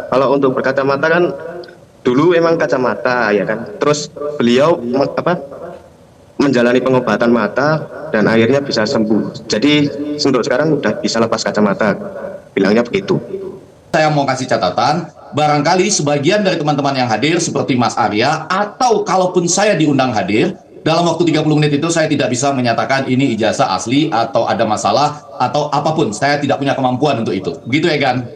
Kalau untuk berkacamata kan dulu emang kacamata ya kan. Terus beliau menjalani pengobatan mata dan akhirnya bisa sembuh. Jadi untuk sekarang udah bisa lepas kacamata. Bilangnya begitu. Saya mau kasih catatan, barangkali sebagian dari teman-teman yang hadir seperti Mas Arya, atau kalaupun saya diundang hadir, dalam waktu 30 menit itu saya tidak bisa menyatakan ini ijazah asli atau ada masalah atau apapun. Saya tidak punya kemampuan untuk itu. Begitu ya, Gan?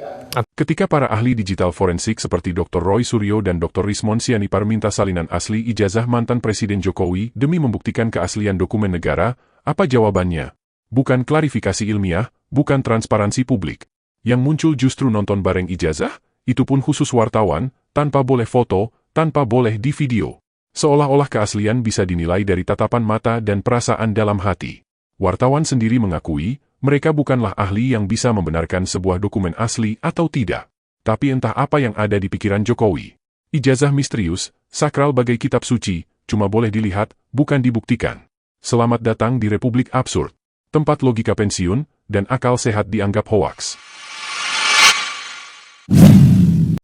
Ketika para ahli digital forensik seperti Dr. Roy Suryo dan Dr. Rismon Sianipar minta salinan asli ijazah mantan Presiden Jokowi demi membuktikan keaslian dokumen negara, apa jawabannya? Bukan klarifikasi ilmiah, bukan transparansi publik. Yang muncul justru nonton bareng ijazah, itu pun khusus wartawan, tanpa boleh foto, tanpa boleh di video. Seolah-olah keaslian bisa dinilai dari tatapan mata dan perasaan dalam hati. Wartawan sendiri mengakui, mereka bukanlah ahli yang bisa membenarkan sebuah dokumen asli atau tidak. Tapi entah apa yang ada di pikiran Jokowi. Ijazah misterius, sakral bagai kitab suci, cuma boleh dilihat, bukan dibuktikan. Selamat datang di Republik Absurd. Tempat logika pensiun, dan akal sehat dianggap hoaks.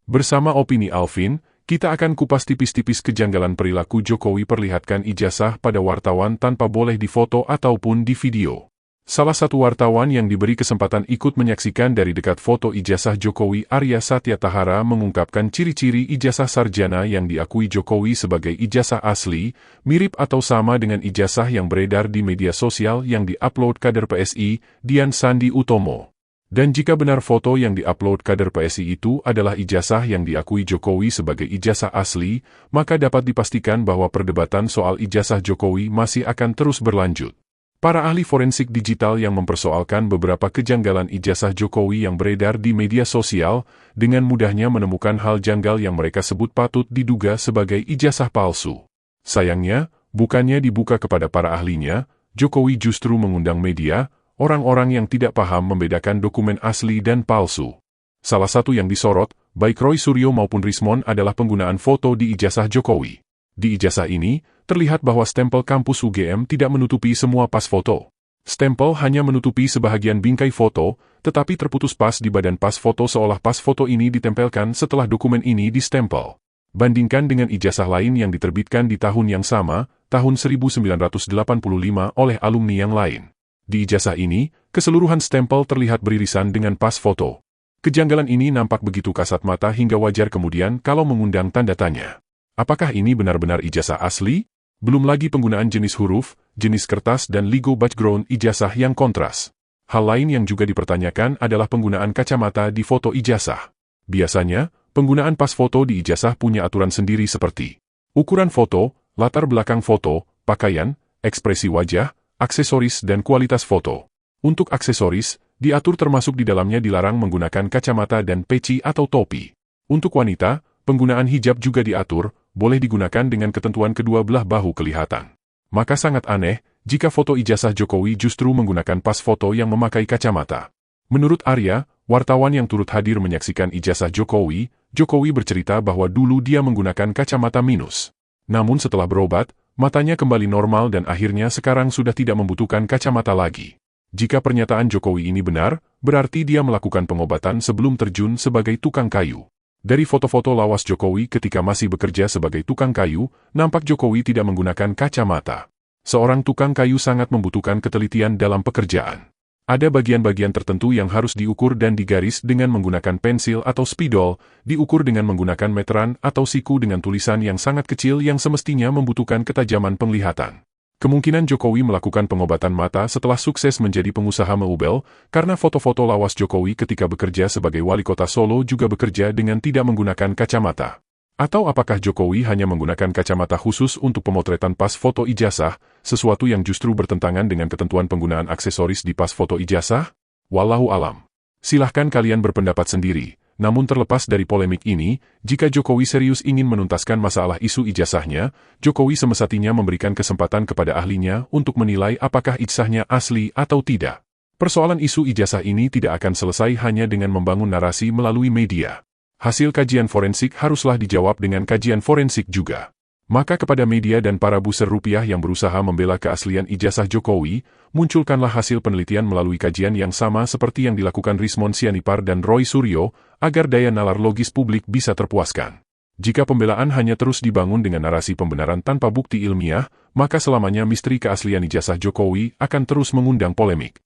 Bersama Opini Alvin, kita akan kupas tipis-tipis kejanggalan perilaku Jokowi perlihatkan ijazah pada wartawan tanpa boleh difoto ataupun di video. Salah satu wartawan yang diberi kesempatan ikut menyaksikan dari dekat foto ijazah Jokowi, Arya Satya Tahara, mengungkapkan ciri-ciri ijazah sarjana yang diakui Jokowi sebagai ijazah asli, mirip atau sama dengan ijazah yang beredar di media sosial yang diupload kader PSI, Dian Sandi Utomo. Dan jika benar foto yang diupload kader PSI itu adalah ijazah yang diakui Jokowi sebagai ijazah asli, maka dapat dipastikan bahwa perdebatan soal ijazah Jokowi masih akan terus berlanjut. Para ahli forensik digital yang mempersoalkan beberapa kejanggalan ijazah Jokowi yang beredar di media sosial, dengan mudahnya menemukan hal janggal yang mereka sebut patut diduga sebagai ijazah palsu. Sayangnya, bukannya dibuka kepada para ahlinya, Jokowi justru mengundang media, orang-orang yang tidak paham membedakan dokumen asli dan palsu. Salah satu yang disorot, baik Roy Suryo maupun Rismon, adalah penggunaan foto di ijazah Jokowi. Di ijazah ini, terlihat bahwa stempel kampus UGM tidak menutupi semua pas foto. Stempel hanya menutupi sebahagian bingkai foto, tetapi terputus pas di badan pas foto seolah pas foto ini ditempelkan setelah dokumen ini distempel. Bandingkan dengan ijazah lain yang diterbitkan di tahun yang sama, tahun 1985 oleh alumni yang lain. Di ijazah ini, keseluruhan stempel terlihat beririsan dengan pas foto. Kejanggalan ini nampak begitu kasat mata hingga wajar kemudian kalau mengundang tanda tanya. Apakah ini benar-benar ijazah asli? Belum lagi penggunaan jenis huruf, jenis kertas dan logo background ijazah yang kontras. Hal lain yang juga dipertanyakan adalah penggunaan kacamata di foto ijazah. Biasanya, penggunaan pas foto di ijazah punya aturan sendiri seperti ukuran foto, latar belakang foto, pakaian, ekspresi wajah, aksesoris dan kualitas foto. Untuk aksesoris, diatur termasuk di dalamnya dilarang menggunakan kacamata dan peci atau topi. Untuk wanita, penggunaan hijab juga diatur, boleh digunakan dengan ketentuan kedua belah bahu kelihatan. Maka sangat aneh, jika foto ijazah Jokowi justru menggunakan pas foto yang memakai kacamata. Menurut Arya, wartawan yang turut hadir menyaksikan ijazah Jokowi, Jokowi bercerita bahwa dulu dia menggunakan kacamata minus. Namun setelah berobat, matanya kembali normal dan akhirnya sekarang sudah tidak membutuhkan kacamata lagi. Jika pernyataan Jokowi ini benar, berarti dia melakukan pengobatan sebelum terjun sebagai tukang kayu. Dari foto-foto lawas Jokowi ketika masih bekerja sebagai tukang kayu, nampak Jokowi tidak menggunakan kacamata. Seorang tukang kayu sangat membutuhkan ketelitian dalam pekerjaan. Ada bagian-bagian tertentu yang harus diukur dan digaris dengan menggunakan pensil atau spidol, diukur dengan menggunakan meteran atau siku dengan tulisan yang sangat kecil yang semestinya membutuhkan ketajaman penglihatan. Kemungkinan Jokowi melakukan pengobatan mata setelah sukses menjadi pengusaha meubel, karena foto-foto lawas Jokowi ketika bekerja sebagai wali kota Solo juga bekerja dengan tidak menggunakan kacamata. Atau apakah Jokowi hanya menggunakan kacamata khusus untuk pemotretan pas foto ijazah, sesuatu yang justru bertentangan dengan ketentuan penggunaan aksesoris di pas foto ijazah? Wallahu alam. Silahkan kalian berpendapat sendiri. Namun terlepas dari polemik ini, jika Jokowi serius ingin menuntaskan masalah isu ijazahnya, Jokowi semestinya memberikan kesempatan kepada ahlinya untuk menilai apakah ijazahnya asli atau tidak. Persoalan isu ijazah ini tidak akan selesai hanya dengan membangun narasi melalui media. Hasil kajian forensik haruslah dijawab dengan kajian forensik juga. Maka kepada media dan para buser rupiah yang berusaha membela keaslian ijazah Jokowi, munculkanlah hasil penelitian melalui kajian yang sama seperti yang dilakukan Rismon Sianipar dan Roy Suryo, agar daya nalar logis publik bisa terpuaskan. Jika pembelaan hanya terus dibangun dengan narasi pembenaran tanpa bukti ilmiah, maka selamanya misteri keaslian ijazah Jokowi akan terus mengundang polemik.